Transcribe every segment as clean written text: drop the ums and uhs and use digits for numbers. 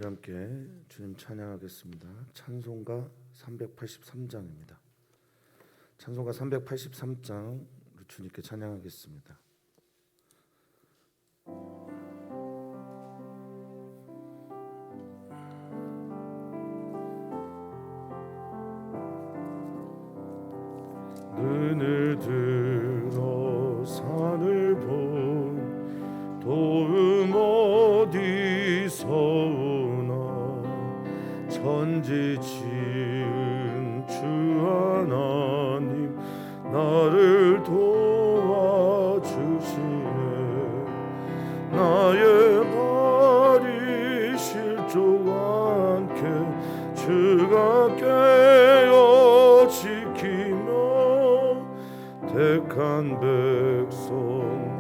우리 함께 주님 찬양하겠습니다. 찬송가 383장입니다. 찬송가 383장 우리 주님께 찬양하겠습니다. 눈을 들어 산을 본 도움 어디서 오나 천지 지은 주 하나님 나를 도와주시네. 나의 발이 실족 않게 주가 깨어 지키며 택한 백성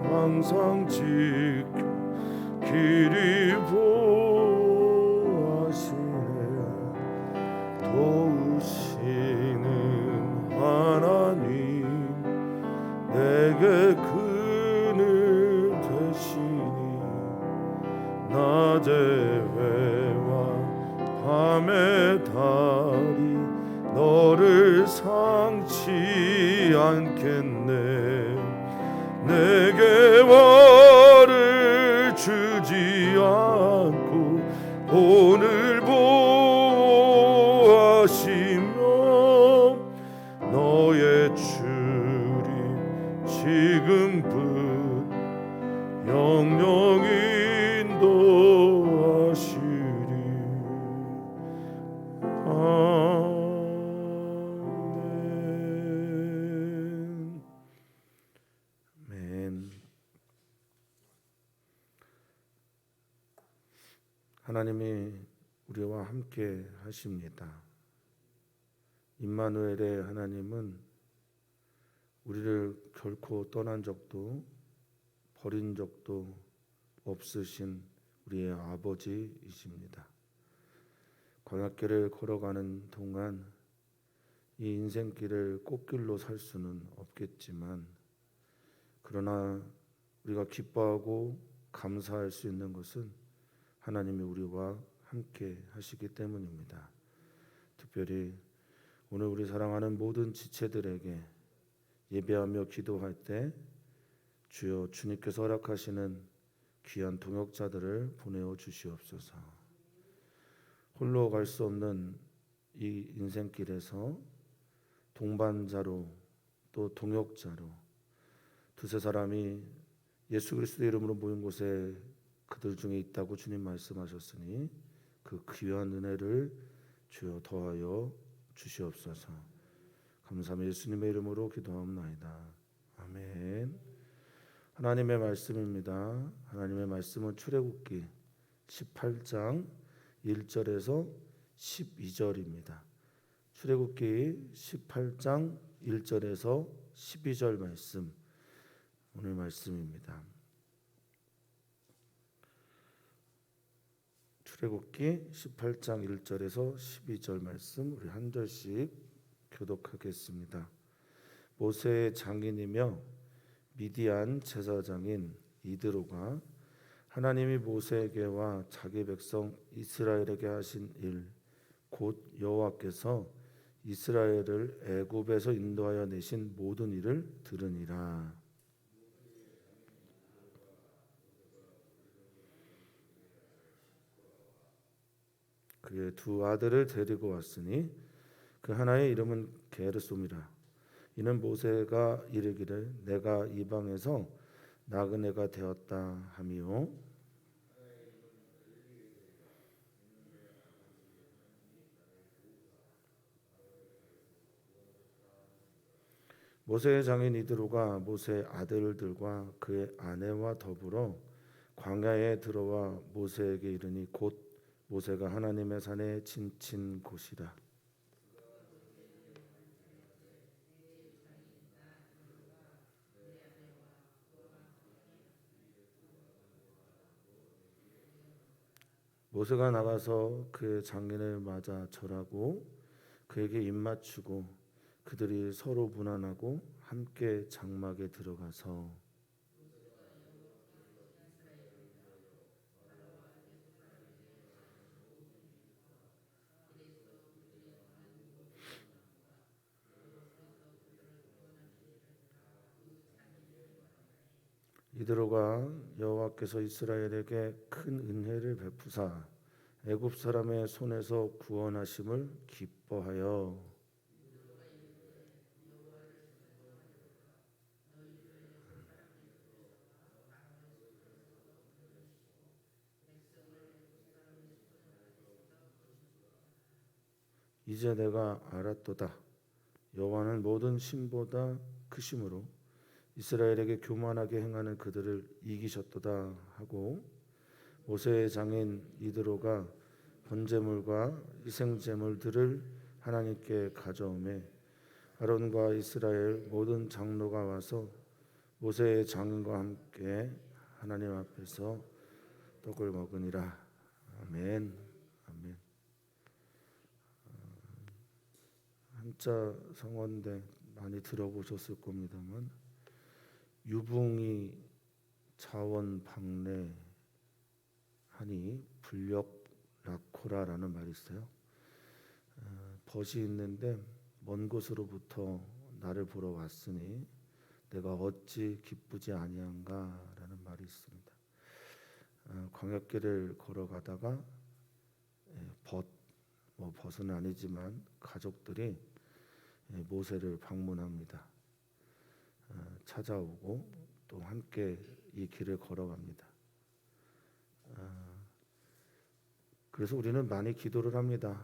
항상 지켜 길이 보호하시네. 도우시는 하나님 내게 그늘 되시니 낮의 해와 밤의 달이 너를 상치 않겠네. 내게 화를 주지 않고 오늘 보호하시며 너의 주리 지금부터 영영 인도하시리. 아멘. 하나님이 우리와 함께 하십니다. 임마누엘의 하나님은 우리를 결코 떠난 적도 버린 적도 없으신 우리의 아버지이십니다. 광야길을 걸어가는 동안 이 인생길을 꽃길로 살 수는 없겠지만, 그러나 우리가 기뻐하고 감사할 수 있는 것은 하나님이 우리와 함께 하시기 때문입니다. 특별히 오늘 우리 사랑하는 모든 지체들에게 예배하며 기도할 때 주여 주님께서 허락하시는 귀한 동역자들을 보내어 주시옵소서. 홀로 갈 수 없는 이 인생길에서 동반자로 또 동역자로 두세 사람이 예수 그리스도의 이름으로 모인 곳에 그들 중에 있다고 주님 말씀하셨으니 그 귀한 은혜를 주여 더하여 주시옵소서. 감사하며 예수님의 이름으로 기도하옵나이다. 아멘. 하나님의 말씀입니다. 하나님의 말씀은 출애굽기 18장 1절에서 12절입니다. 출애굽기 18장 1절에서 12절 말씀, 오늘 말씀입니다. 출애굽기 18장 1절에서 12절 말씀 우리 한 절씩 교독하겠습니다. 모세의 장인이며 미디안 제사장인 이드로가 하나님이 모세에게와 자기 백성 이스라엘에게 하신 일, 곧 여호와께서 이스라엘을 애굽에서 인도하여 내신 모든 일을 들으니라. 그의 두 아들을 데리고 왔으니 그 하나의 이름은 게르솜이라. 이는 모세가 이르기를 내가 이방에서 나그네가 되었다 하미요. 모세의 장인 이드로가 모세의 아들들과 그의 아내와 더불어 광야에 들어와 모세에게 이르니 곧 모세가 하나님의 산에 지친 곳이라. 모세가 나가서 그의 장인을 맞아 절하고 그에게 입맞추고 그들이 서로 문안하고 함께 장막에 들어가서 이드로가 여호와께서 이스라엘에게 큰 은혜를 베푸사 애굽 사람의 손에서 구원하심을 기뻐하여 이제 내가 알았도다. 여호와는 모든 신보다 크심으로 이스라엘에게 교만하게 행하는 그들을 이기셨도다 하고 모세의 장인 이드로가 번제물과 희생제물들을 하나님께 가져오매 아론과 이스라엘 모든 장로가 와서 모세의 장인과 함께 하나님 앞에서 떡을 먹으니라. 아멘. 아멘. 한자 성어인데 많이 들어보셨을 겁니다만 유붕이 자원 박래하니 불력 라코라라는 말이 있어요. 벗이 있는데 먼 곳으로부터 나를 보러 왔으니 내가 어찌 기쁘지 아니한가라는 말이 있습니다. 광야길을 걸어가다가 벗은 아니지만 가족들이 모세를 방문합니다. 찾아오고 또 함께 이 길을 걸어갑니다. 그래서 우리는 많이 기도를 합니다.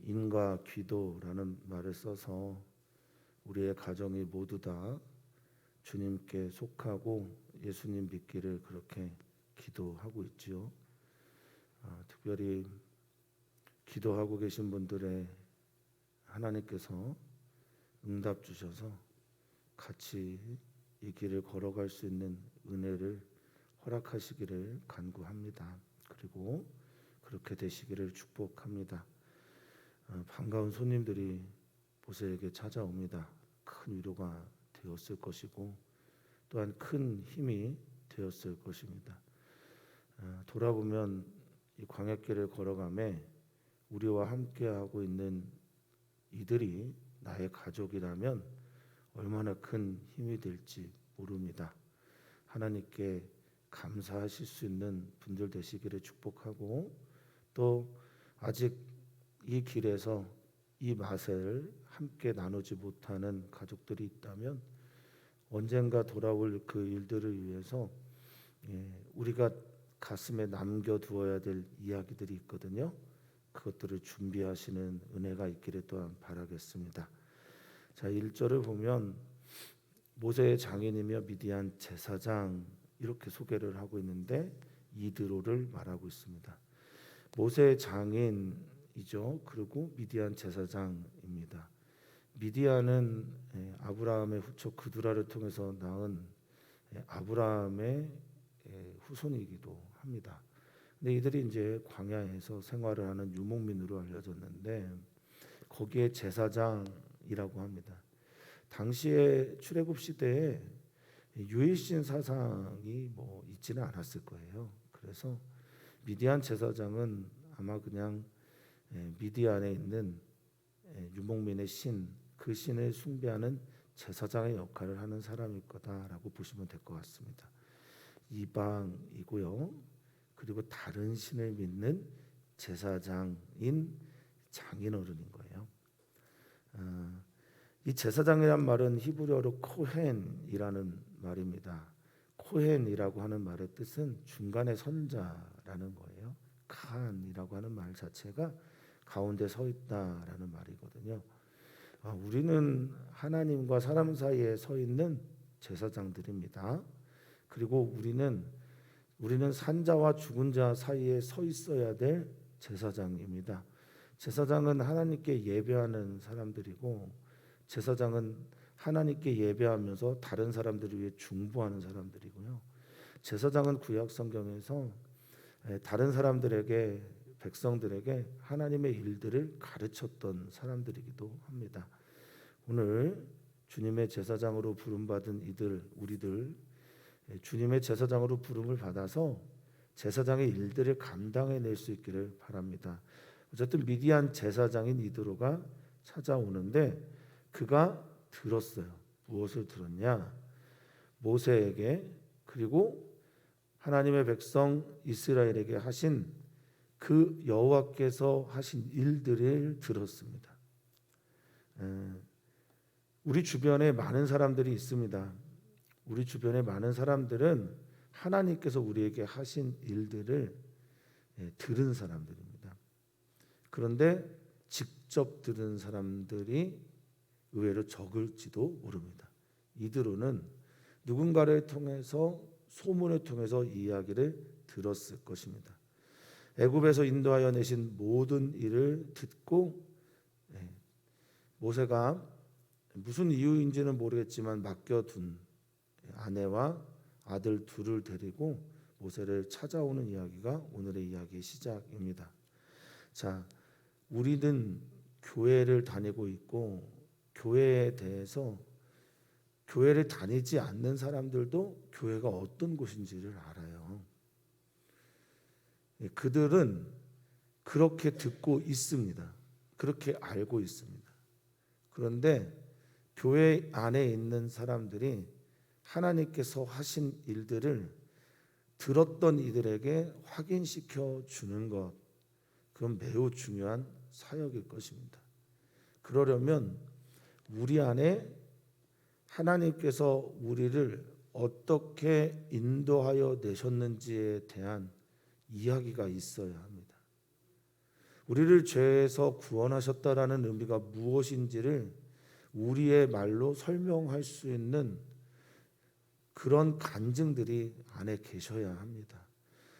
인과 기도라는 말을 써서 우리의 가정이 모두 다 주님께 속하고 예수님 믿기를 그렇게 기도하고 있지요. 특별히 기도하고 계신 분들의 하나님께서 응답 주셔서 같이 이 길을 걸어갈 수 있는 은혜를 허락하시기를 간구합니다. 그리고 그렇게 되시기를 축복합니다. 반가운 손님들이 모세에게 찾아옵니다. 큰 위로가 되었을 것이고 또한 큰 힘이 되었을 것입니다. 돌아보면 이 광야길을 걸어가며 우리와 함께하고 있는 이들이 나의 가족이라면 얼마나 큰 힘이 될지 모릅니다. 하나님께 감사하실 수 있는 분들 되시기를 축복하고 또 아직 이 길에서 이 맛을 함께 나누지 못하는 가족들이 있다면 언젠가 돌아올 그 일들을 위해서 우리가 가슴에 남겨두어야 될 이야기들이 있거든요. 그것들을 준비하시는 은혜가 있기를 또한 바라겠습니다. 자, 1절을 보면 모세의 장인이며 미디안 제사장 이렇게 소개를 하고 있는데 이드로를 말하고 있습니다. 모세의 장인이죠. 그리고 미디안 제사장입니다. 미디안은 아브라함의 후처 그두라를 통해서 낳은 아브라함의 후손이기도 합니다. 근데 이들이 이제 광야에서 생활을 하는 유목민으로 알려졌는데 거기에 제사장이라고 합니다. 당시에 출애굽 시대에 유일신 사상이 있지는 않았을 거예요. 그래서 미디안 제사장은 아마 그냥 미디안에 있는 유목민의 신, 그 신을 숭배하는 제사장의 역할을 하는 사람일 거다라고 보시면 될 것 같습니다. 이방이고요. 그리고 다른 신을 믿는 제사장인 장인어른인 거예요. 이 제사장이란 말은 히브리어로 코헨이라는 말입니다. 코헨이라고 하는 말의 뜻은 중간에 선자라는 거예요. 칸이라고 하는 말 자체가 가운데 서 있다라는 말이거든요. 우리는 하나님과 사람 사이에 서 있는 제사장들입니다. 그리고 우리는 산자와 죽은 자 사이에 서 있어야 될 제사장입니다. 제사장은 하나님께 예배하는 사람들이고 제사장은 하나님께 예배하면서 다른 사람들을 위해 중보하는 사람들이고요. 제사장은 구약 성경에서 다른 사람들에게 백성들에게 하나님의 일들을 가르쳤던 사람들이기도 합니다. 오늘 주님의 제사장으로 부름받은 우리들 주님의 제사장으로 부름을 받아서 제사장의 일들을 감당해낼 수 있기를 바랍니다. 어쨌든 미디안 제사장인 이드로가 찾아오는데 그가 들었어요. 무엇을 들었냐? 모세에게 그리고 하나님의 백성 이스라엘에게 하신 그 여호와께서 하신 일들을 들었습니다. 우리 주변에 많은 사람들이 있습니다. 우리 주변에 많은 사람들은 하나님께서 우리에게 하신 일들을 들은 사람들입니다. 그런데 직접 들은 사람들이 의외로 적을지도 모릅니다. 이들은 누군가를 통해서 소문을 통해서 이야기를 들었을 것입니다. 애굽에서 인도하여 내신 모든 일을 듣고 모세가 무슨 이유인지는 모르겠지만 맡겨둔 아내와 아들 둘을 데리고 모세를 찾아오는 이야기가 오늘의 이야기의 시작입니다. 자, 우리는 교회를 다니고 있고 교회에 대해서 교회를 다니지 않는 사람들도 교회가 어떤 곳인지를 알아요. 그들은 그렇게 듣고 있습니다. 그렇게 알고 있습니다. 그런데 교회 안에 있는 사람들이 하나님께서 하신 일들을 들었던 이들에게 확인시켜 주는 것, 그건 매우 중요한 사역일 것입니다. 그러려면 우리 안에 하나님께서 우리를 어떻게 인도하여 내셨는지에 대한 이야기가 있어야 합니다. 우리를 죄에서 구원하셨다라는 의미가 무엇인지를 우리의 말로 설명할 수 있는 그런 간증들이 안에 계셔야 합니다.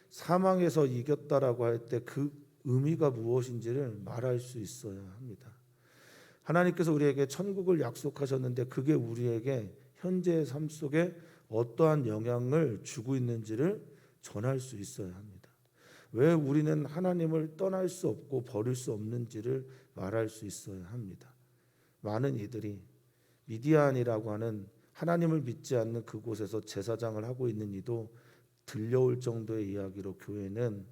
사망에서 이겼다라고 할 때 그 의미가 무엇인지를 말할 수 있어야 합니다. 하나님께서 우리에게 천국을 약속하셨는데 그게 우리에게 현재의 삶 속에 어떠한 영향을 주고 있는지를 전할 수 있어야 합니다. 왜 우리는 하나님을 떠날 수 없고 버릴 수 없는지를 말할 수 있어야 합니다. 많은 이들이 미디안이라고 하는 하나님을 믿지 않는 그곳에서 제사장을 하고 있는 이도 들려올 정도의 이야기로 교회는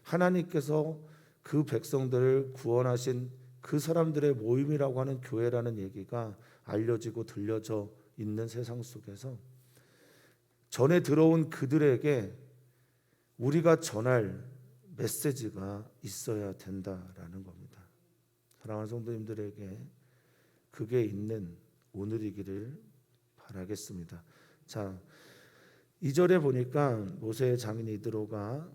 하나님께서 그 백성들을 구원하신 그 사람들의 모임이라고 하는 교회라는 얘기가 알려지고 들려져 있는 세상 속에서 전에 들어온 그들에게 우리가 전할 메시지가 있어야 된다라는 겁니다. 사랑하는 성도님들에게 그게 있는 오늘이기를 바라겠습니다. 자, 2절에 보니까 모세의 장인 이드로가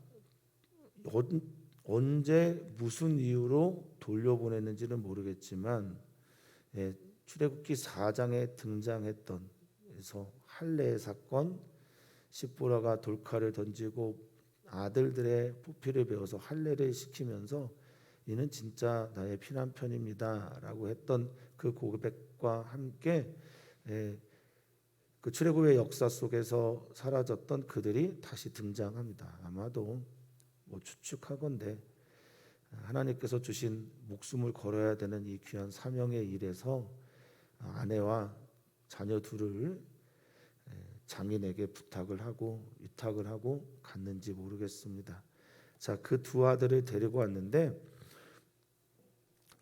언제 무슨 이유로 돌려보냈는지는 모르겠지만 출애굽기 4장에 등장했던 그래서 할례의 사건, 십보라가 돌칼을 던지고 아들들의 부피를 베어서 할례를 시키면서 이는 진짜 나의 피난편입니다라고 했던 그 고백과 함께 그 출애굽의 역사 속에서 사라졌던 그들이 다시 등장합니다. 아마도 추측하건대 하나님께서 주신 목숨을 걸어야 되는 이 귀한 사명의 일에서 아내와 자녀 둘을 장인에게 부탁을 하고 위탁을 하고 갔는지 모르겠습니다. 자, 그 두 아들을 데리고 왔는데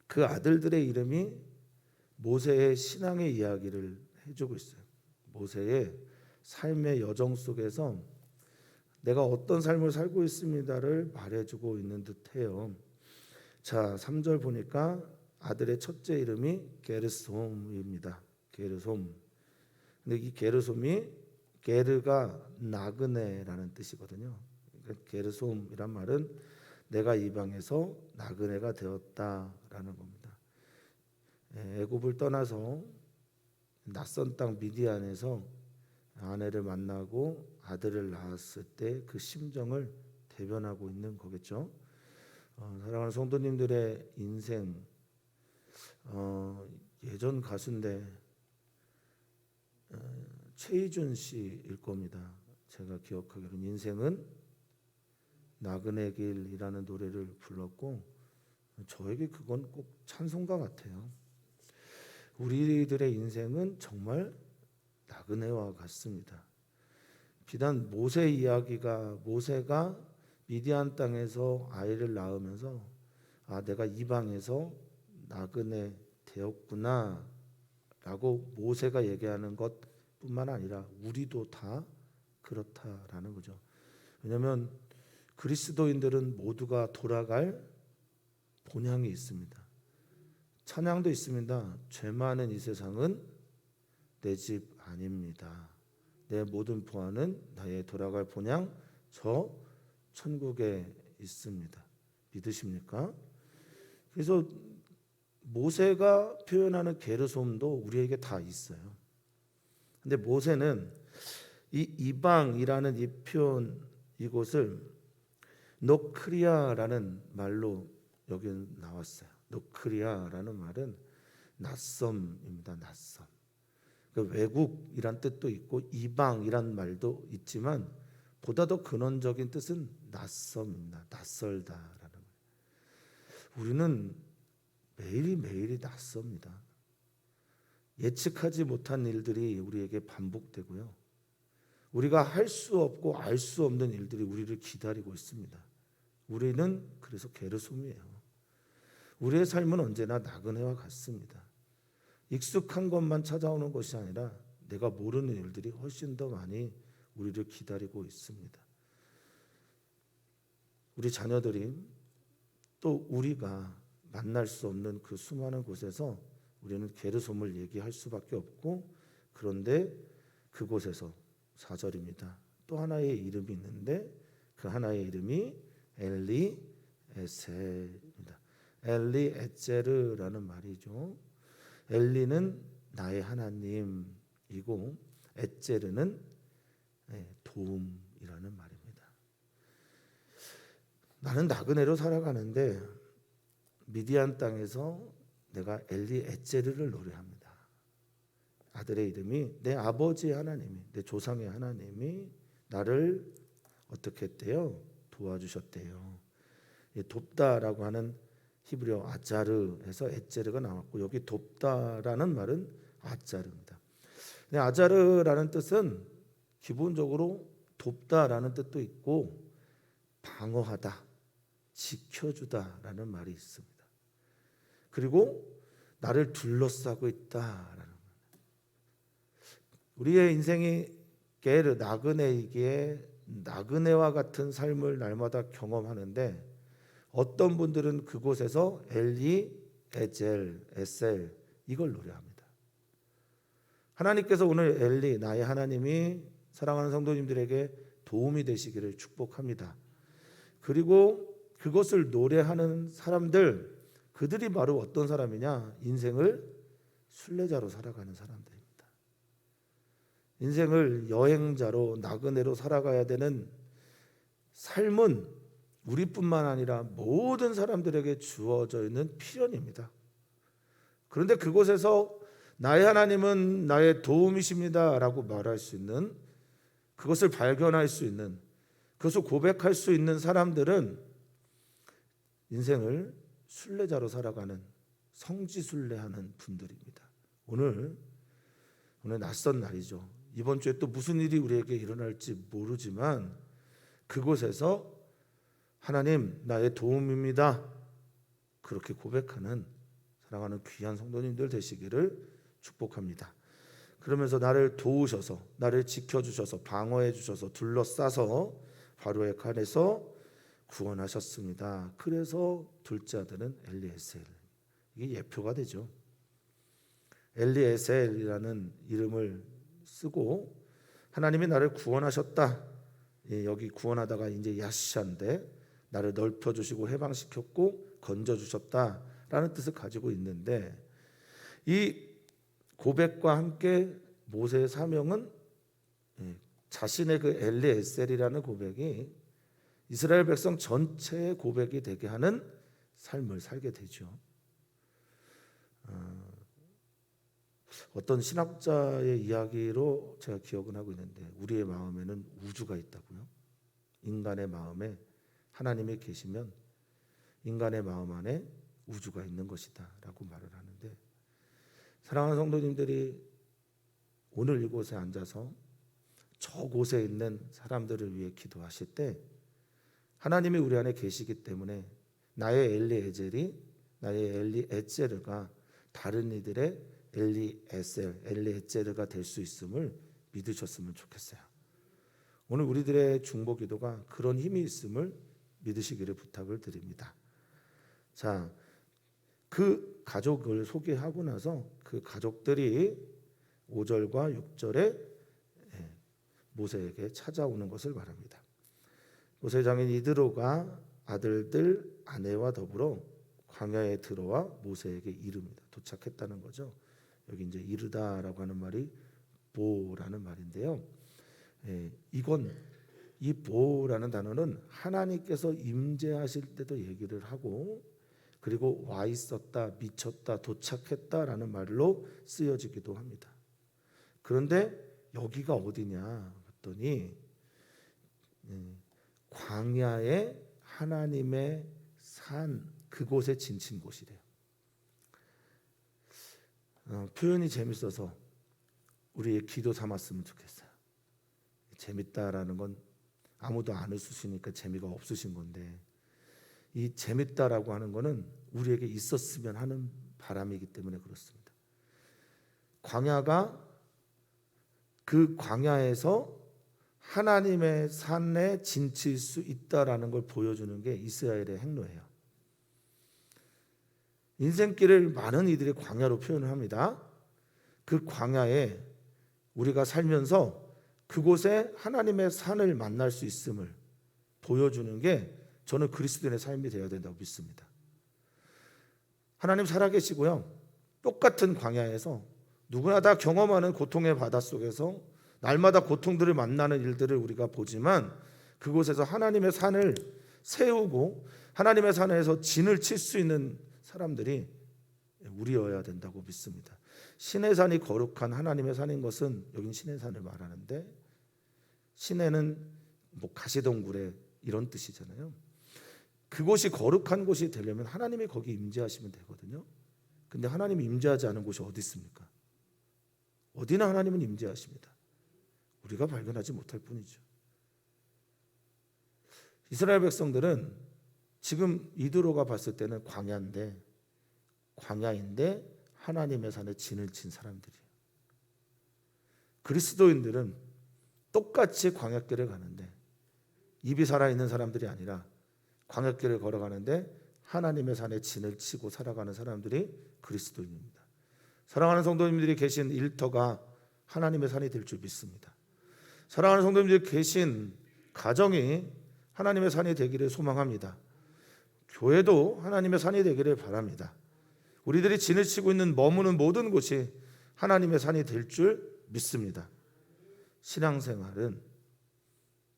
그 아들들의 이름이 모세의 신앙의 이야기를 해주고 있어요. 모세의 삶의 여정 속에서 내가 어떤 삶을 살고 있습니다를 말해주고 있는 듯해요. 자, 3절 보니까 아들의 첫째 이름이 게르솜입니다. 게르솜. 근데 이 게르솜이 게르가 나그네라는 뜻이거든요. 그러니까 게르솜이란 말은 내가 이방에서 나그네가 되었다라는 겁니다. 애굽을 떠나서 낯선 땅 미디안에서 아내를 만나고 아들을 낳았을 때 그 심정을 대변하고 있는 거겠죠. 사랑하는 성도님들의 인생, 예전 가수인데 최희준 씨일 겁니다. 제가 기억하기로는 인생은 나그네 길이라는 노래를 불렀고 저에게 그건 꼭 찬송가 같아요. 우리들의 인생은 정말 나그네와 같습니다. 비단 모세 이야기가 모세가 미디안 땅에서 아이를 낳으면서 내가 이방에서 나그네 되었구나 라고 모세가 얘기하는 것 뿐만 아니라 우리도 다 그렇다라는 거죠. 왜냐하면 그리스도인들은 모두가 돌아갈 본향이 있습니다. 찬양도 있습니다. 죄 많은 이 세상은 내 집 아닙니다. 내 모든 보안은 나의 돌아갈 본향 저 천국에 있습니다. 믿으십니까? 그래서 모세가 표현하는 게르솜도 우리에게 다 있어요. 근데 모세는 이 이방이라는 이 표현 이곳을 노크리아라는 말로 여기 나왔어요. 노크리아라는 말은 낯섦입니다. 낯섦. 그 외국이란 뜻도 있고 이방이란 말도 있지만 보다 더 근원적인 뜻은 낯섦입니다. 낯설다라는 말. 우리는 매일매일이 낯섭니다. 예측하지 못한 일들이 우리에게 반복되고요. 우리가 할 수 없고 알 수 없는 일들이 우리를 기다리고 있습니다. 우리는 그래서 게르솜이에요. 우리의 삶은 언제나 나그네와 같습니다. 익숙한 것만 찾아오는 것이 아니라 내가 모르는 일들이 훨씬 더 많이 우리를 기다리고 있습니다. 우리 자녀들이 또 우리가 만날 수 없는 그 수많은 곳에서 우리는 게르솜을 얘기할 수밖에 없고, 그런데 그곳에서 4절입니다. 또 하나의 이름이 있는데 그 하나의 이름이 엘리에셀입니다. 엘리에셀이라는 말이죠. 엘리는 나의 하나님이고 에셀은 도움이라는 말입니다. 나는 나그네로 살아가는데 미디안 땅에서 내가 엘리에셀을 노래합니다. 아들의 이름이 내 아버지 하나님이, 내 조상의 하나님이 나를 어떻게 했대요? 도와주셨대요. 돕다라고 하는 히브리어 아자르에서 에제르가 나왔고, 여기 돕다라는 말은 아자르입니다. 근데 아자르라는 뜻은 기본적으로 돕다라는 뜻도 있고 방어하다, 지켜주다라는 말이 있습니다. 그리고 나를 둘러싸고 있다라는 말. 우리의 인생이 게르 나그네이기에 나그네와 같은 삶을 날마다 경험하는데, 어떤 분들은 그곳에서 엘리, 에젤, 에셀 이걸 노래합니다. 하나님께서 오늘 엘리, 나의 하나님이 사랑하는 성도님들에게 도움이 되시기를 축복합니다. 그리고 그것을 노래하는 사람들, 그들이 바로 어떤 사람이냐? 인생을 순례자로 살아가는 사람들입니다. 인생을 여행자로 나그네로 살아가야 되는 삶은 우리뿐만 아니라 모든 사람들에게 주어져 있는 필연입니다. 그런데 그곳에서 나의 하나님은 나의 도움이십니다 라고 말할 수 있는, 그것을 발견할 수 있는, 그것을 고백할 수 있는 사람들은 인생을 순례자로 살아가는, 성지순례하는 분들입니다. 오늘 낯선 날이죠. 이번 주에 또 무슨 일이 우리에게 일어날지 모르지만 그곳에서 하나님 나의 도움입니다 그렇게 고백하는 사랑하는 귀한 성도님들 되시기를 축복합니다. 그러면서 나를 도우셔서, 나를 지켜주셔서, 방어해 주셔서, 둘러싸서 바로의 칼에서 구원하셨습니다. 그래서 둘째 아들은 엘리에셀, 이게 예표가 되죠. 엘리에셀이라는 이름을 쓰고 하나님이 나를 구원하셨다. 여기 구원하다가 이제 야시샤인데 나를 넓혀주시고 해방시켰고 건져주셨다라는 뜻을 가지고 있는데, 이 고백과 함께 모세의 사명은 자신의 그 엘리에셀이라는 고백이 이스라엘 백성 전체의 고백이 되게 하는 삶을 살게 되죠. 어떤 신학자의 이야기로 제가 기억은 하고 있는데, 우리의 마음에는 우주가 있다고요. 인간의 마음에 하나님이 계시면 인간의 마음 안에 우주가 있는 것이다 라고 말을 하는데, 사랑하는 성도님들이 오늘 이곳에 앉아서 저곳에 있는 사람들을 위해 기도하실 때 하나님이 우리 안에 계시기 때문에 나의 엘리에젤이, 나의 엘리에제르가 다른 이들의 엘리에셀, 엘리에제르가 될 수 있음을 믿으셨으면 좋겠어요. 오늘 우리들의 중보 기도가 그런 힘이 있음을 믿으시기를 부탁을 드립니다. 자, 그 가족을 소개하고 나서 그 가족들이 5절과 6절에 모세에게 찾아오는 것을 말합니다. 모세 장인 이드로가 아들들 아내와 더불어 광야에 들어와 모세에게 이릅니다. 도착했다는 거죠. 여기 이제 이르다라고 하는 말이 보라는 말인데요. 이 보라는 단어는 하나님께서 임재하실 때도 얘기를 하고, 그리고 와 있었다, 미쳤다, 도착했다라는 말로 쓰여지기도 합니다. 그런데 여기가 어디냐 봤더니 광야에 하나님의 산 그곳에 진친 곳이래요. 표현이 재밌어서 우리의 기도 삼았으면 좋겠어요. 재밌다라는 건 아무도 안 웃으시니까 재미가 없으신 건데, 이 재밌다라고 하는 거는 우리에게 있었으면 하는 바람이기 때문에 그렇습니다. 광야가, 그 광야에서 하나님의 산에 진칠 수 있다라는 걸 보여주는 게 이스라엘의 행로예요. 인생길을 많은 이들이 광야로 표현을 합니다. 그 광야에 우리가 살면서 그곳에 하나님의 산을 만날 수 있음을 보여주는 게 저는 그리스도인의 삶이 되어야 된다고 믿습니다. 하나님 살아계시고요, 똑같은 광야에서 누구나 다 경험하는 고통의 바닷속에서 날마다 고통들을 만나는 일들을 우리가 보지만, 그곳에서 하나님의 산을 세우고 하나님의 산에서 진을 칠 수 있는 사람들이 우리여야 된다고 믿습니다. 신의 산이 거룩한 하나님의 산인 것은, 여긴 신의 산을 말하는데, 신에는 뭐 가시덩굴에 이런 뜻이잖아요. 그곳이 거룩한 곳이 되려면 하나님이 거기 임재하시면 되거든요. 근데 하나님이 임재하지 않은 곳이 어디 있습니까? 어디나 하나님은 임재하십니다. 우리가 발견하지 못할 뿐이죠. 이스라엘 백성들은 지금 이드로가 봤을 때는 광야인데 하나님의 산에 진을 친 사람들이에요. 그리스도인들은 똑같이 광야길을 가는데, 입이 살아있는 사람들이 아니라 광야길을 걸어가는데 하나님의 산에 진을 치고 살아가는 사람들이 그리스도인입니다. 사랑하는 성도님들이 계신 일터가 하나님의 산이 될 줄 믿습니다. 사랑하는 성도님들이 계신 가정이 하나님의 산이 되기를 소망합니다. 교회도 하나님의 산이 되기를 바랍니다. 우리들이 진을 치고 있는 머무는 모든 곳이 하나님의 산이 될 줄 믿습니다. 신앙생활은,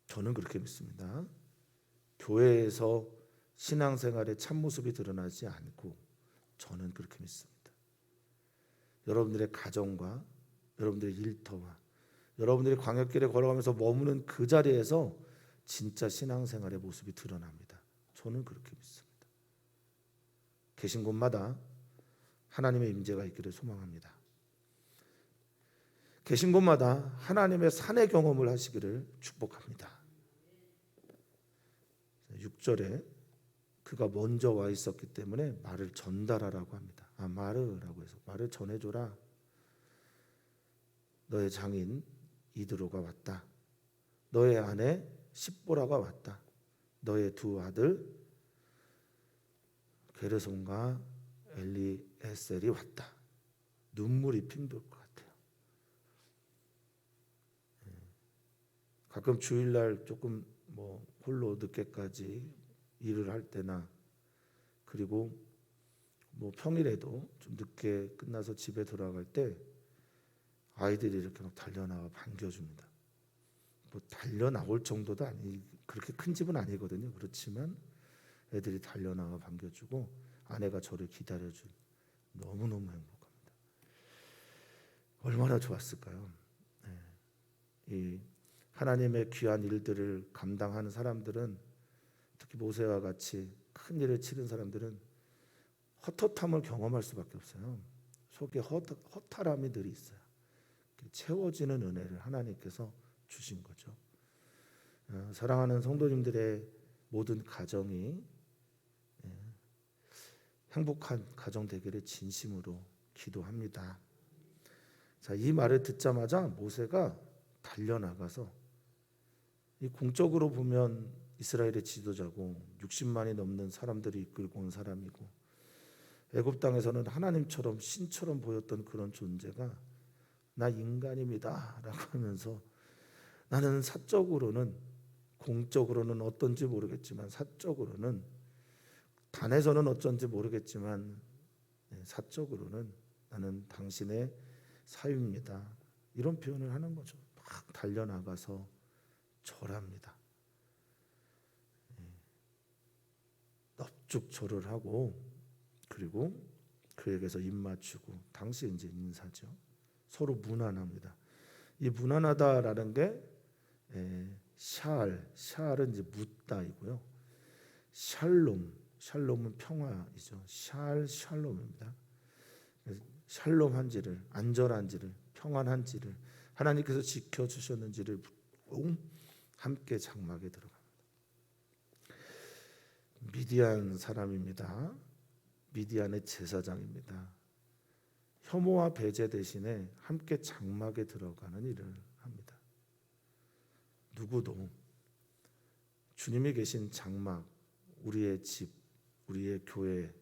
저는 그렇게 믿습니다, 교회에서 신앙생활의 참모습이 드러나지 않고, 저는 그렇게 믿습니다. 여러분들의 가정과 여러분들의 일터와 여러분들이 광야길에 걸어가면서 머무는 그 자리에서 진짜 신앙생활의 모습이 드러납니다. 저는 그렇게 믿습니다. 계신 곳마다 하나님의 임재가 있기를 소망합니다. 계신 곳마다 하나님의 산의 경험을 하시기를 축복합니다. 6절에 그가 먼저 와 있었기 때문에 말을 전달하라고 합니다. 마르라고 해서 말을 전해줘라. 너의 장인 이드로가 왔다. 너의 아내 십보라가 왔다. 너의 두 아들 게르손과 엘리에셀이 왔다. 눈물이 핑돌 것 같아요. 가끔 주일날 조금 홀로 늦게까지 일을 할 때나, 그리고 평일에도 좀 늦게 끝나서 집에 돌아갈 때 아이들이 이렇게 막 달려나와 반겨줍니다. 달려나올 정도도 그렇게 큰 집은 아니거든요. 그렇지만 애들이 달려나와 반겨주고 아내가 저를 기다려준, 너무너무 행복합니다. 얼마나 좋았을까요? 이 하나님의 귀한 일들을 감당하는 사람들은, 특히 모세와 같이 큰 일을 치른 사람들은 헛헛함을 경험할 수밖에 없어요. 속에 허탈함이 늘 있어요. 채워지는 은혜를 하나님께서 주신 거죠. 사랑하는 성도님들의 모든 가정이 행복한 가정 되기를 진심으로 기도합니다. 자, 이 말을 듣자마자 모세가 달려나가서 이 공적으로 보면 이스라엘의 지도자고 60만이 넘는 사람들이 이끌고 온 사람이고 애굽 땅에서는 하나님처럼 신처럼 보였던 그런 존재가 나 인간입니다 라고 하면서 나는 사적으로는 공적으로는 어떤지 모르겠지만 사적으로는 단에서는 어쩐지 모르겠지만 사적으로는 나는 당신의 사유입니다. 이런 표현을 하는 거죠. 막 달려나가서 절합니다. 넙죽 절을 하고 그리고 그에게서 입 맞추고 당시 이제 인사죠. 서로 무난합니다. 이 무난하다라는 게 샬은 이제 묻다이고요. 샬롬은 평화이죠. 샬롬입니다. 샬롬한지를, 안전한지를, 평안한지를 하나님께서 지켜주셨는지를 묻고 함께 장막에 들어갑니다. 미디안 사람입니다. 미디안의 제사장입니다. 혐오와 배제 대신에 함께 장막에 들어가는 일을 합니다. 누구도 주님이 계신 장막, 우리의 집, 우리의 교회,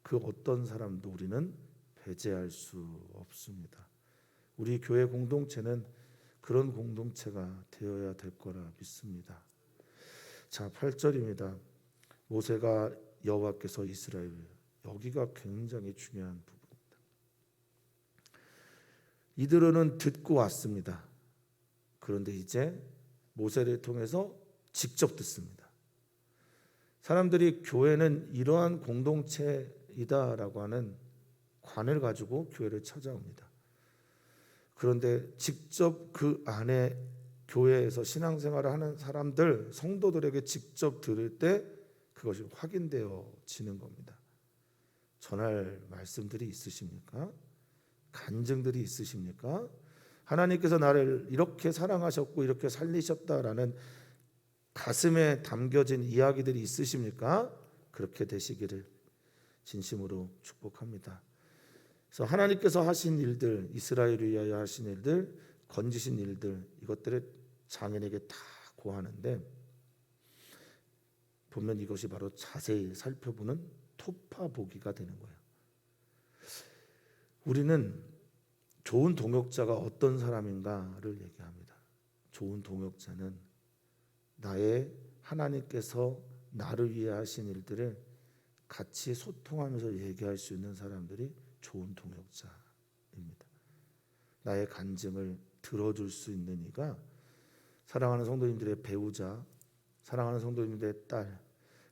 그 어떤 사람도 우리는 배제할 수 없습니다. 우리 교회 공동체는 그런 공동체가 되어야 될 거라 믿습니다. 자, 8절입니다. 모세가 여호와께서 이스라엘, 여기가 굉장히 중요한 부분입니다. 이들은 듣고 왔습니다. 그런데 이제 모세를 통해서 직접 듣습니다. 사람들이 교회는 이러한 공동체이다라고 하는 관을 가지고 교회를 찾아옵니다. 그런데 직접 그 안에 교회에서 신앙생활을 하는 사람들, 성도들에게 직접 들을 때 그것이 확인되어지는 겁니다. 전할 말씀들이 있으십니까? 간증들이 있으십니까? 하나님께서 나를 이렇게 사랑하셨고 이렇게 살리셨다라는 가슴에 담겨진 이야기들이 있으십니까? 그렇게 되시기를 진심으로 축복합니다. 그래서 하나님께서 하신 일들, 이스라엘을 위하여 하신 일들, 건지신 일들, 이것들을 장인에게 다 고하는데 보면 이것이 바로 자세히 살펴보는 토파보기가 되는 거예요. 우리는 좋은 동역자가 어떤 사람인가를 얘기합니다. 좋은 동역자는 나의 하나님께서 나를 위해 하신 일들을 같이 소통하면서 얘기할 수 있는 사람들이 좋은 동역자입니다. 나의 간증을 들어줄 수 있는 이가 사랑하는 성도님들의 배우자, 사랑하는 성도님들의 딸,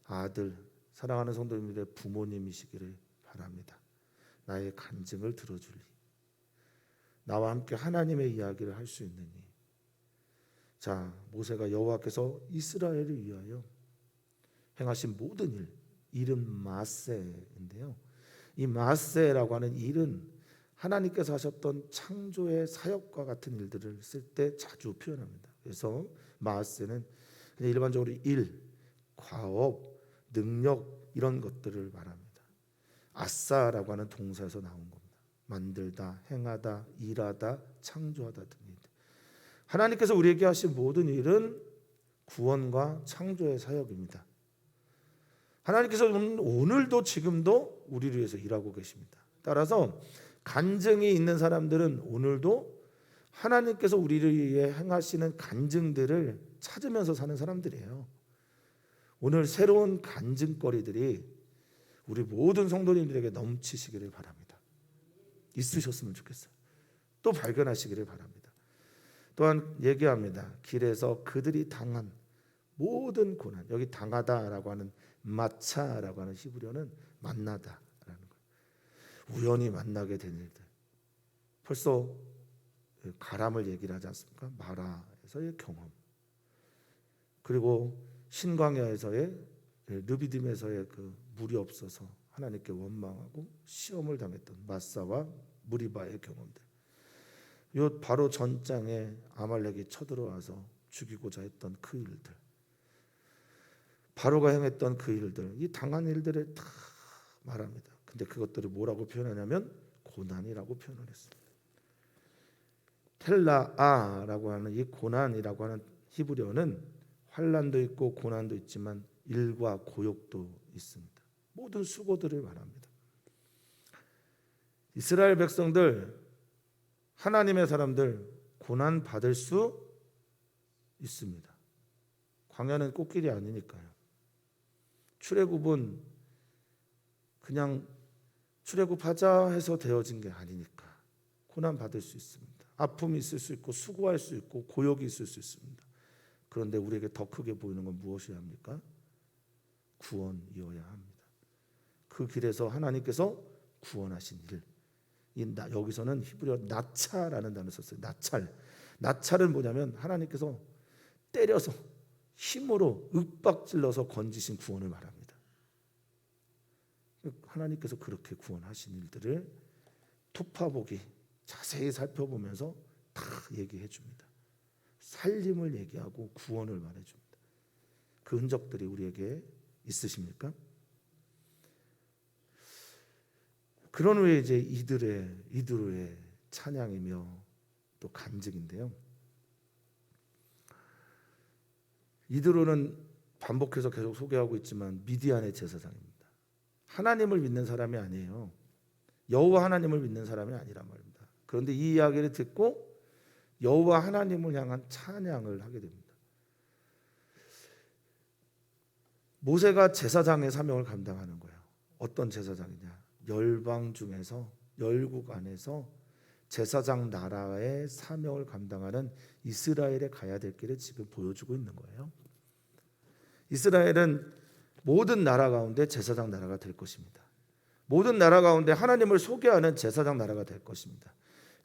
아들, 사랑하는 성도님들의 부모님이시기를 바랍니다. 나의 간증을 들어줄 이, 나와 함께 하나님의 이야기를 할 수 있는 이. 자, 모세가 여호와께서 이스라엘을 위하여 행하신 모든 일, 일은 마세인데요. 이 마세라고 하는 일은 하나님께서 하셨던 창조의 사역과 같은 일들을 쓸 때 자주 표현합니다. 그래서 마세는 그냥 일반적으로 일, 과업, 능력 이런 것들을 말합니다. 아싸라고 하는 동사에서 나온 겁니다. 만들다, 행하다, 일하다, 창조하다 등입니다. 하나님께서 우리에게 하신 모든 일은 구원과 창조의 사역입니다. 하나님께서 오늘도 지금도 우리를 위해서 일하고 계십니다. 따라서 간증이 있는 사람들은 오늘도 하나님께서 우리를 위해 행하시는 간증들을 찾으면서 사는 사람들이에요. 오늘 새로운 간증거리들이 우리 모든 성도님들에게 넘치시기를 바랍니다. 있으셨으면 좋겠어요. 또 발견하시기를 바랍니다. 또한 얘기합니다. 길에서 그들이 당한 모든 고난, 여기 당하다라고 하는 마차라고 하는 히브리어는 만나다라는 거예요. 우연히 만나게 된 일들. 벌써 가람을 얘기를 하지 않습니까? 마라에서의 경험. 그리고 신광야에서의 르비딤에서의 그 물이 없어서 하나님께 원망하고 시험을 당했던 마사와 무리바의 경험들. 요 바로 전장에 아말렉이 쳐들어와서 죽이고자 했던 그 일들. 바로가 행했던 그 일들, 이 당한 일들을 다 말합니다. 근데 그것들을 뭐라고 표현하냐면 고난이라고 표현을 했습니다. 텔라아라고 하는 이 고난이라고 하는 히브리어는 환난도 있고 고난도 있지만 일과 고욕도 있습니다. 모든 수고들을 말합니다. 이스라엘 백성들, 하나님의 사람들 고난 받을 수 있습니다. 광야는 꽃길이 아니니까요. 출애굽은 그냥 출애굽하자 해서 되어진 게 아니니까 고난 받을 수 있습니다. 아픔이 있을 수 있고 수고할 수 있고 고역이 있을 수 있습니다. 그런데 우리에게 더 크게 보이는 건 무엇이어야 합니까? 구원이어야 합니다. 그 길에서 하나님께서 구원하신 일. 여기서는 히브리어 나차라는 단어를 썼어요. 나찰은 뭐냐면 하나님께서 때려서 힘으로 윽박질러서 건지신 구원을 말합니다. 하나님께서 그렇게 구원하신 일들을 토파보기 자세히 살펴보면서 다 얘기해 줍니다. 살림을 얘기하고 구원을 말해 줍니다. 그 흔적들이 우리에게 있으십니까? 그런 후에 이제 이드로의 찬양이며 또 간증인데요. 이드로는 반복해서 계속 소개하고 있지만 미디안의 제사장입니다. 하나님을 믿는 사람이 아니에요. 여호와 하나님을 믿는 사람이 아니란 말입니다. 그런데 이 이야기를 듣고 여호와 하나님을 향한 찬양을 하게 됩니다. 모세가 제사장의 사명을 감당하는 거예요. 어떤 제사장이냐? 열방 중에서 열국 안에서 제사장 나라의 사명을 감당하는 이스라엘에 가야 될 길을 지금 보여주고 있는 거예요. 이스라엘은 모든 나라 가운데 제사장 나라가 될 것입니다. 모든 나라 가운데 하나님을 소개하는 제사장 나라가 될 것입니다.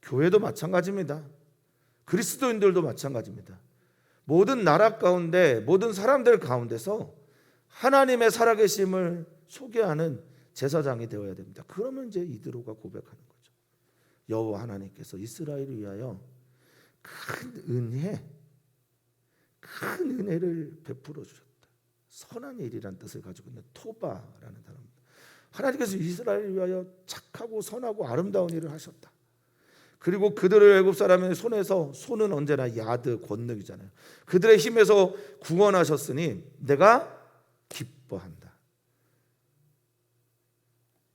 교회도 마찬가지입니다. 그리스도인들도 마찬가지입니다. 모든 나라 가운데 모든 사람들 가운데서 하나님의 살아계심을 소개하는 제사장이 되어야 됩니다. 그러면 이제 이드로가 고백하는 거죠. 여호와 하나님께서 이스라엘을 위하여 큰 은혜를 베풀어 주셨다. 선한 일이란 뜻을 가지고 있는 토바라는 단어입니다. 하나님께서 이스라엘을 위하여 착하고 선하고 아름다운 일을 하셨다. 그리고 그들을 애굽 사람의 손에서, 손은 언제나 야드 권능이잖아요. 그들의 힘에서 구원하셨으니 내가 기뻐한다.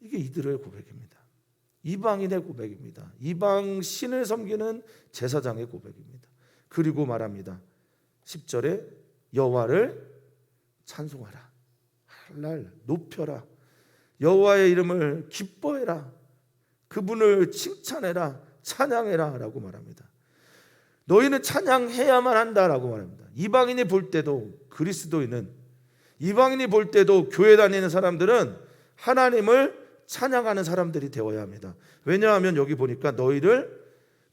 이게 이들의 고백입니다. 이방인의 고백입니다. 이방 신을 섬기는 제사장의 고백입니다. 그리고 말합니다. 10절에 여호와를 찬송하라. 할랄 높여라. 여호와의 이름을 기뻐해라. 그분을 칭찬해라. 찬양해라 라고 말합니다. 너희는 찬양해야만 한다라고 말합니다. 이방인이 볼 때도 그리스도인은, 이방인이 볼 때도 교회 다니는 사람들은 하나님을 찬양하는 사람들이 되어야 합니다. 왜냐하면 여기 보니까 너희를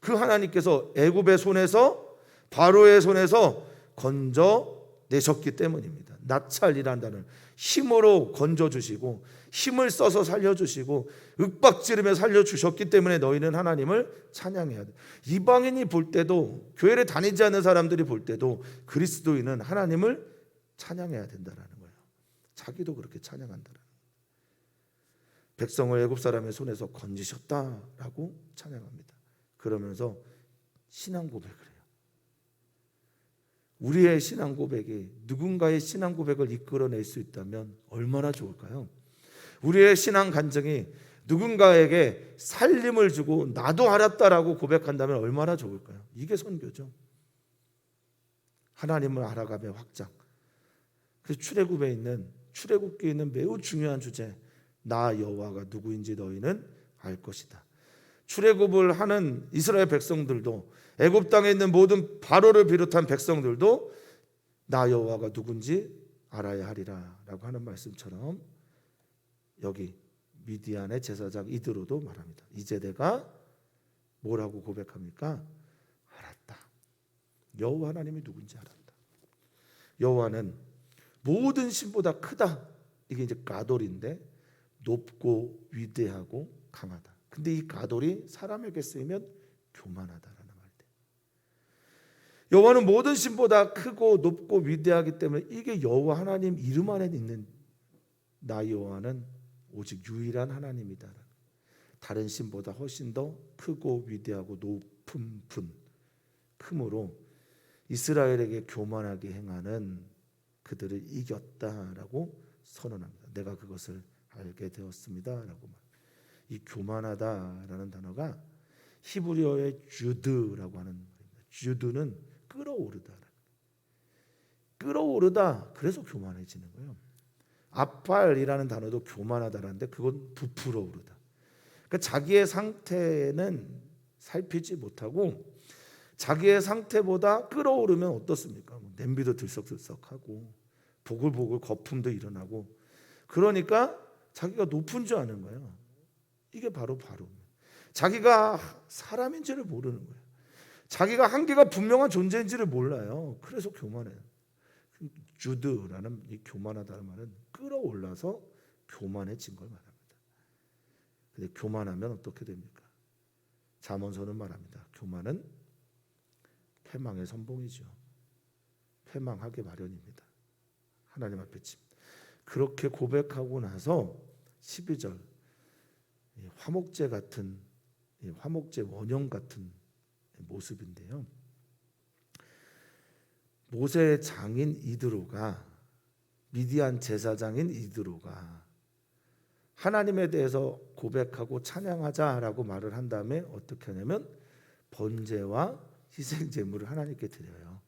그 하나님께서 애굽의 손에서, 바로의 손에서 건져내셨기 때문입니다. 나찰이라는 단어를 힘으로 건져주시고 힘을 써서 살려주시고 윽박지르며 살려주셨기 때문에 너희는 하나님을 찬양해야 돼. 이방인이 볼 때도, 교회를 다니지 않는 사람들이 볼 때도 그리스도인은 하나님을 찬양해야 된다라는 거예요. 자기도 그렇게 찬양한다라는 거예요. 백성을 애굽 사람의 손에서 건지셨다라고 찬양합니다. 그러면서 신앙 고백을 해요. 우리의 신앙 고백이 누군가의 신앙 고백을 이끌어낼 수 있다면 얼마나 좋을까요? 우리의 신앙 간증이 누군가에게 살림을 주고 나도 알았다라고 고백한다면 얼마나 좋을까요? 이게 선교죠. 하나님을 알아가며 확장. 그래서 출애굽기에 있는 매우 중요한 주제, 나 여호와가 누구인지 너희는 알 것이다. 출애굽을 하는 이스라엘 백성들도, 애굽 땅에 있는 모든 바로를 비롯한 백성들도 나 여호와가 누군지 알아야 하리라라고 하는 말씀처럼 여기 미디안의 제사장 이드로도 말합니다. 이제 내가 뭐라고 고백합니까? 알았다. 여호와 하나님이 누군지 알았다. 여호와는 모든 신보다 크다. 이게 이제 가돌인데 높고 위대하고 강하다. 근데 이 가돌이 사람에게 쓰이면 교만하다라는 말이에요. 여호와는 모든 신보다 크고 높고 위대하기 때문에 이게 여호와 하나님 이름 안에 있는 나 여호와는 오직 유일한 하나님이다. 다른 신보다 훨씬 더 크고 위대하고 높은 분, 크므로 이스라엘에게 교만하게 행하는 그들을 이겼다라고 선언합니다. 내가 그것을 알게 되었습니다라고 말. 이 교만하다라는 단어가 히브리어의 주드라고 하는 말입니다. 주드는 끌어오르다. 끌어오르다. 그래서 교만해지는 거예요. 아팔이라는 단어도 교만하다라는데 그건 부풀어 오르다. 그러니까 자기의 상태는 살피지 못하고 자기의 상태보다 끌어오르면 어떻습니까? 냄비도 들썩들썩하고 보글보글 거품도 일어나고 그러니까 자기가 높은 줄 아는 거예요. 이게 바로 자기가 사람인지를 모르는 거예요. 자기가 한계가 분명한 존재인지를 몰라요. 그래서 교만해요. 주드라는 이 교만하다는 말은 끌어올라서 교만해진 걸 말합니다. 근데 교만하면 어떻게 됩니까? 잠언서는 말합니다. 교만은 패망의 선봉이죠. 패망하게 마련입니다. 하나님 앞에 그렇게 고백하고 나서 12절 화목제 같은 화목제 원형 같은 모습인데요. 모세의 장인 이드로가 미디안 제사장인 이드로가 하나님에 대해서 고백하고 찬양하자라고 말을 한 다음에 어떻게 하냐면 번제와 희생 제물을 하나님께 드려요.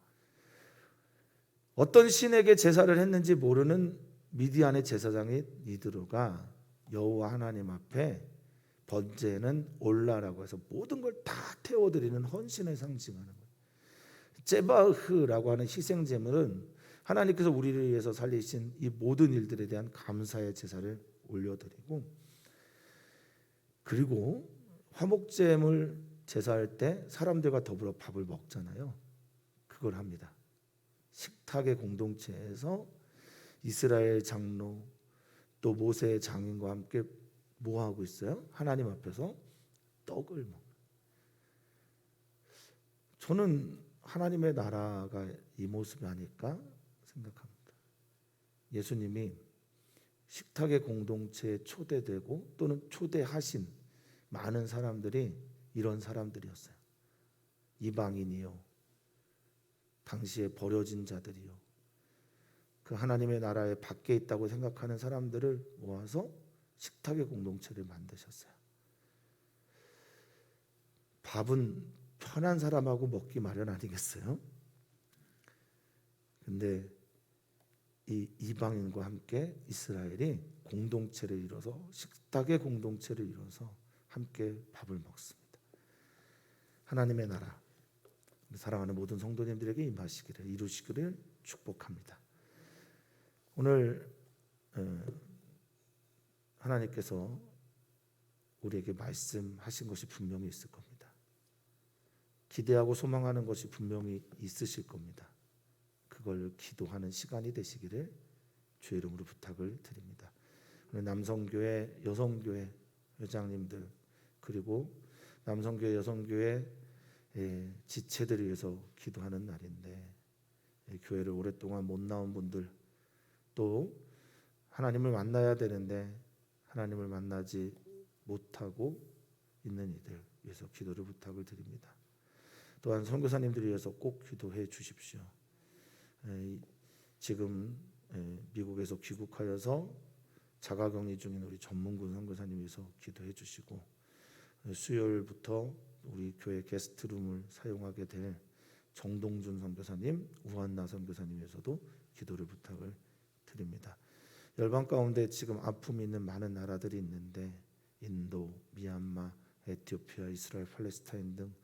어떤 신에게 제사를 했는지 모르는 미디안의 제사장인 이드로가 여호와 하나님 앞에 번제는 올라라고 해서 모든 걸 다 태워드리는 헌신을 상징하는 거예요. 제바흐라고 하는 희생 제물은 하나님께서 우리를 위해서 살리신 이 모든 일들에 대한 감사의 제사를 올려드리고, 그리고 화목제물 제사할 때 사람들과 더불어 밥을 먹잖아요. 그걸 합니다. 식탁의 공동체에서 이스라엘 장로 또 모세의 장인과 함께 뭐 하고 있어요? 하나님 앞에서 떡을 먹어요. 저는 하나님의 나라가 이 모습이 아닐까 생각합니다. 예수님이 식탁의 공동체에 초대되고 또는 초대하신 많은 사람들이 이런 사람들이었어요. 이방인이요, 당시에 버려진 자들이요, 그 하나님의 나라에 밖에 있다고 생각하는 사람들을 모아서 식탁의 공동체를 만드셨어요. 밥은 편한 사람하고 먹기 마련 아니겠어요? 근데 이 이방인과 함께 이스라엘이 공동체를 이뤄서 식탁의 공동체를 이뤄서 함께 밥을 먹습니다. 하나님의 나라 사랑하는 모든 성도님들에게 임하시기를 이루시기를 축복합니다. 오늘 하나님께서 우리에게 말씀하신 것이 분명히 있을 겁니다. 기대하고 소망하는 것이 분명히 있으실 겁니다. 그걸 기도하는 시간이 되시기를 주의 이름으로 부탁을 드립니다. 오늘 남성교회, 여성교회 회장님들 그리고 남성교회, 여성교회 지체들을 위해서 기도하는 날인데, 교회를 오랫동안 못 나온 분들, 또 하나님을 만나야 되는데 하나님을 만나지 못하고 있는 이들 위해서 기도를 부탁을 드립니다. 또한 선교사님들을 위해서 꼭 기도해 주십시오. 지금 미국에서 귀국하여서 자가격리 중인 우리 전문군 선교사님 위해서 기도해 주시고, 수요일부터 우리 교회 게스트룸을 사용하게 될 정동준 선교사님, 우한나 선교사님 위해서도 기도를 부탁을 드립니다. 열방 가운데 지금 아픔이 있는 많은 나라들이 있는데 인도, 미얀마, 에티오피아, 이스라엘, 팔레스타인 등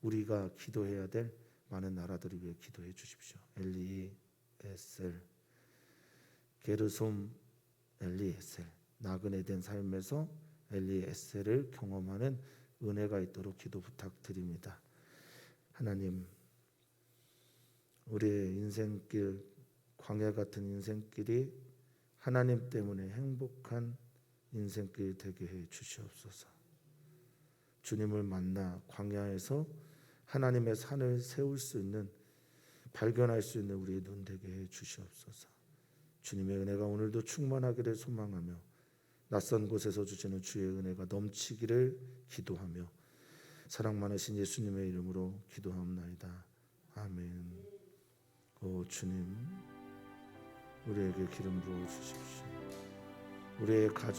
우리가 기도해야 될 많은 나라들을 위해 기도해 주십시오. 엘리에셀, 게르솜 엘리에셀, 나그네 된 삶에서 엘리에셀을 경험하는 은혜가 있도록 기도 부탁드립니다. 하나님, 우리의 인생길, 광야 같은 인생길이 하나님 때문에 행복한 인생길 되게 해 주시옵소서. 주님을 만나 광야에서 하나님의 산을 세울 수 있는, 발견할 수 있는 우리의 눈 되게 해 주시옵소서. 주님의 은혜가 오늘도 충만하기를 소망하며 낯선 곳에서 주시는 주의 은혜가 넘치기를 기도하며 사랑 많으신 예수님의 이름으로 기도하옵나이다. 아멘. 오 주님, 우리에게 기름 부어 주십시오. 우리의 가족